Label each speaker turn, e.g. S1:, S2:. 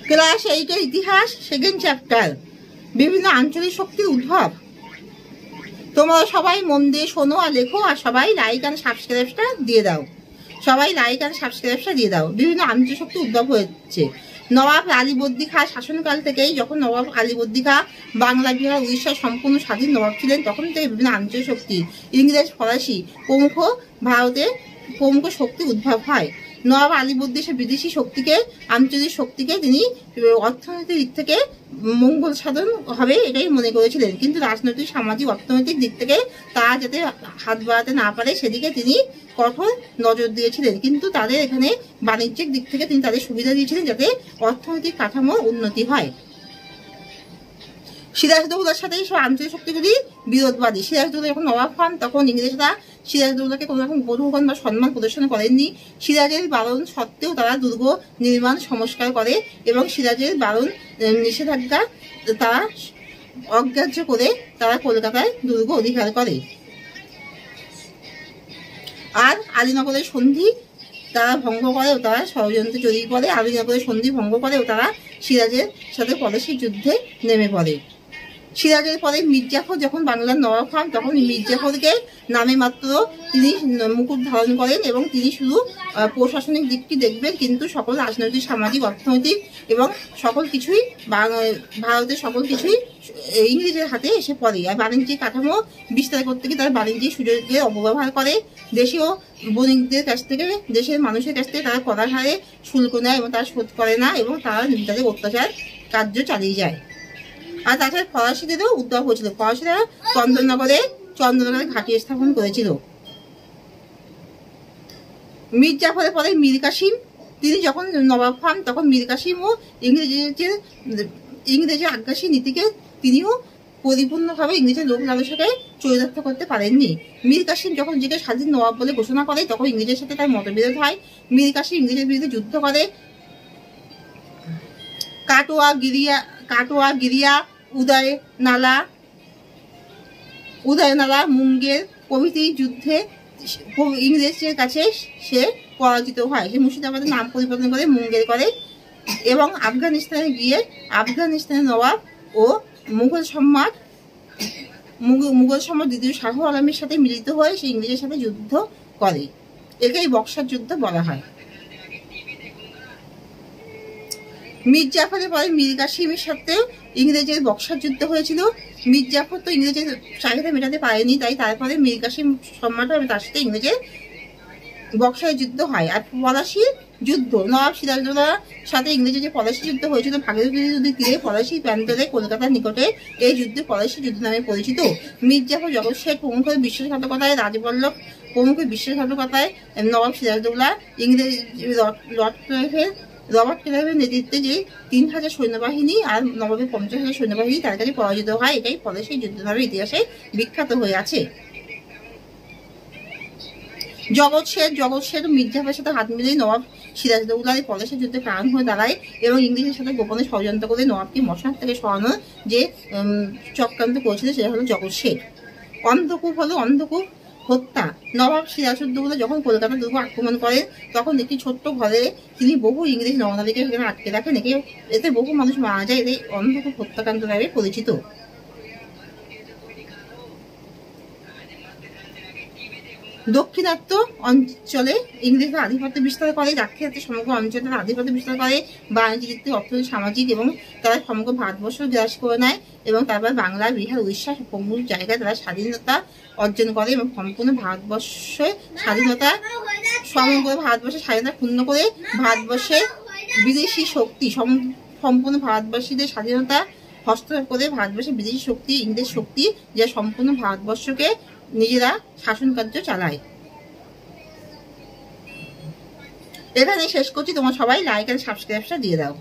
S1: Class 8 ইতিহাস second chapter, বিভিন্ন আঞ্চলিক শক্তির উদ্ভব। তোমরা সবাই মন দিয়ে শোনো আর লেখো, আর সবাই লাইক আর সাবস্ক্রাইবটা দিয়ে দাও। বিভিন্ন আঞ্চলিক শক্তির উদ্ভব হয়েছে নবাব আলীবর্দী খাঁ শাসনকাল থেকেই। যখন নবাব আলীবর্দী খাঁ বাংলা, বিহার, উড়িষ্যার সম্পূর্ণ স্বাধীন নবাব ছিলেন, তখন থেকে বিভিন্ন আঞ্চলিক শক্তি, ইংরেজ, ফরাসি প্রমুখ ভারতের প্রমুখ শক্তি উদ্ভব হয়। নবাব আলীবর্দী সে বিদেশি শক্তিকে, আঞ্চলিক শক্তিকে তিনি অর্থনৈতিক দিক থেকে মঙ্গল সাধন হবে এটাই মনে করেছিলেন, কিন্তু রাজনৈতিক, সামাজিক, অর্থনৈতিক দিক থেকে তারা যাতে হাত বাড়াতে না পারে সেদিকে তিনি কঠোর নজর দিয়েছিলেন। কিন্তু তাদের এখানে বাণিজ্যিক দিক থেকে তিনি তাদের সুবিধা দিয়েছিলেন যাতে অর্থনৈতিক কাঠামোর উন্নতি হয়। সিরাজদৌল্লার সাথে সব আঞ্চলিক শক্তিগুলি বিরোধবাদী। সিরাজদৌল্লা যখন নবাব হন তখন ইংরেজরা সিরাজদৌল্লাকে কোনো রকম গ্রহণ বা সম্মান প্রদর্শন করেননি। সিরাজের বারণ সত্ত্বেও তারা দুর্গ নির্মাণ সংস্কার করে এবং সিরাজের বারণ নিষেধাজ্ঞা তারা অগ্রাহ্য করে তারা কলকাতায় দুর্গ অধিকার করে। আর আলীনগরের সন্ধি তারা ভঙ্গ করে ও তারা ষড়যন্ত্রে জড়িয়ে পড়ে। আলীনগরের সন্ধি ভঙ্গ করে ও তারা সিরাজের সাথে পলাশির যুদ্ধে নেমে পড়ে। সিরাজের পরে মির্জাফর যখন বাংলার নবাব হন তখন মির্জাফরকে নামে মাত্র তিনি মুকুট ধারণ করেন এবং তিনি শুধু প্রশাসনিক দিকটি দেখবেন, কিন্তু সকল রাজনৈতিক, সামাজিক, অর্থনৈতিক এবং সকল কিছুই ভারতের সকল কিছুই ইংরেজের হাতে এসে পড়ে। আর বাণিজ্যিক কাঠামো বিস্তার করতে গিয়ে তারা বাণিজ্যিক সুযোগের অপব্যবহার করে। দেশীয় বণিকদের কাছ থেকে, দেশের মানুষের কাছ থেকে তারা কড়া হারে শুল্ক নেয় এবং তারা শোধ করে না এবং তারা তাদের অত্যাচার কার্য চালিয়ে যায়। আর তাছাড়া ফরাসিদেরও উদ্ভব হয়েছিল। ফরাসিরা চন্দননগরে ঘাঁটি স্থাপন করেছিল। মীর জাফরের পরে মীর কাসিম, তিনি যখন নবাব হন তখন মীর কাসিমও ইংরেজের আগ্রাসী নীতিকে তিনিও পরিপূর্ণভাবে ইংরেজের লোক লালসাকে চরিতার্থ করতে পারেননি। মীর কাসিম যখন নিজেকে স্বাধীন নবাব বলে ঘোষণা করে তখন ইংরেজের সাথে তার মতবিরোধ হয়। মীর কাসিম ইংরেজের বিরুদ্ধে যুদ্ধ করে। কাটোয়া, গিরিয়া, উদয়নালা, মুঙ্গের প্রভৃতি যুদ্ধে ইংরেজদের কাছে সে পরাজিত হয়। সে মুর্শিদাবাদের নাম পরিবর্তন করে মুঙ্গের করে এবং আফগানিস্তানে গিয়ে আফগানিস্তানের নবাব ও মুঘল সম্রাট দ্বিতীয় শাহ আলমের সাথে মিলিত হয়ে সে ইংরেজের সাথে যুদ্ধ করে। একেই বক্সার যুদ্ধ বলা হয়। মীর জাফরের পরে মীর কাসিমের সাথে ইংরেজের বক্সার যুদ্ধ হয়েছিল। মীর জাফর তো ইংরেজের চাহিদা মেটাতে পারেনি, তাই তারপরে মীর কাসিম সম্রাট হবে, তার সাথে ইংরেজের বক্সার যুদ্ধ হয়। আর পলাশি যুদ্ধ, নবাব সিরাজদৌল্লার সাথে ইংরেজের যে পলাশি যুদ্ধ হয়েছিল ভাগীরথী নদীর তীরে পলাশি প্রান্তরে কলকাতার নিকটে, এই যুদ্ধে পলাশি যুদ্ধ নামে পরিচিত। মীর জাফর, জগৎ শেখ প্রমুখের বিশ্বাসঘাতকতায়, রাজবল্লভ প্রমুখের বিশ্বাসঘাতকতায় নবাব সিরাজদৌল্লা ইংরেজ রবার্ট ক্লাইভের নেতৃত্বে যে 3000 সৈন্যবাহিনী আর নবাবের 50,000 সৈন্যবাহিনী তার কাছে পরাজিত হয়। এটাই পলাশি যুদ্ধ নামে ইতিহাসে বিখ্যাত হয়ে আছে। জগৎ শেখ মীর জাফরের সাথে হাত মিলিয়ে নবাব সিরাজদৌল্লার পলাশি যুদ্ধে কারণ হয়ে দাঁড়ায় এবং ইংরেজের সাথে গোপনে ষড়যন্ত্র করে নবাবকে মশার থেকে সরানোর যে চক্রান্ত করেছিল সেটা হলো জগৎ শেখ। অন্ধকূপ হত্যা। নবাব সিরাজউদ্দৌলা যখন কলকাতা দুর্গ আক্রমণ করেন তখন একটি ছোট্ট ঘরে তিনি বহু ইংরেজ নরনারীকে সেখানে আটকে রাখেন। এতে বহু মানুষ মারা যায়। এতে অন্ধকূপ হত্যাকাণ্ড নামে পরিচিত। দক্ষিণাত্য অঞ্চলে ইংরেজরা আধিপত্য বিস্তার করে, দাক্ষিণাত্যের সমগ্র অঞ্চলে তারা আধিপত্য বিস্তার করে, বাণিজ্যিক দিক থেকে, অর্থনৈতিক, সামাজিক এবং তারা সমগ্র ভারতবর্ষ গ্রাস করে নেয় এবং তারপর বাংলা, বিহার, উড়িষ্যা প্রমুখ জায়গায় তারা স্বাধীনতা অর্জন করে এবং সম্পূর্ণ ভারতবর্ষের স্বাধীনতা পূর্ণ করে ভারতবর্ষের বিদেশি শক্তি সম্পূর্ণ ভারতবাসীদের স্বাধীনতা হস্তক্ষেপ করে ভারতবর্ষের বিদেশি শক্তি, ইংরেজ শক্তি যা সম্পূর্ণ ভারতবর্ষকে নিজেরা শাসন কার্য চালায়। এখানে শেষ করছি। তোমরা সবাই লাইক আর সাবস্ক্রাইবটা দিয়ে দাও।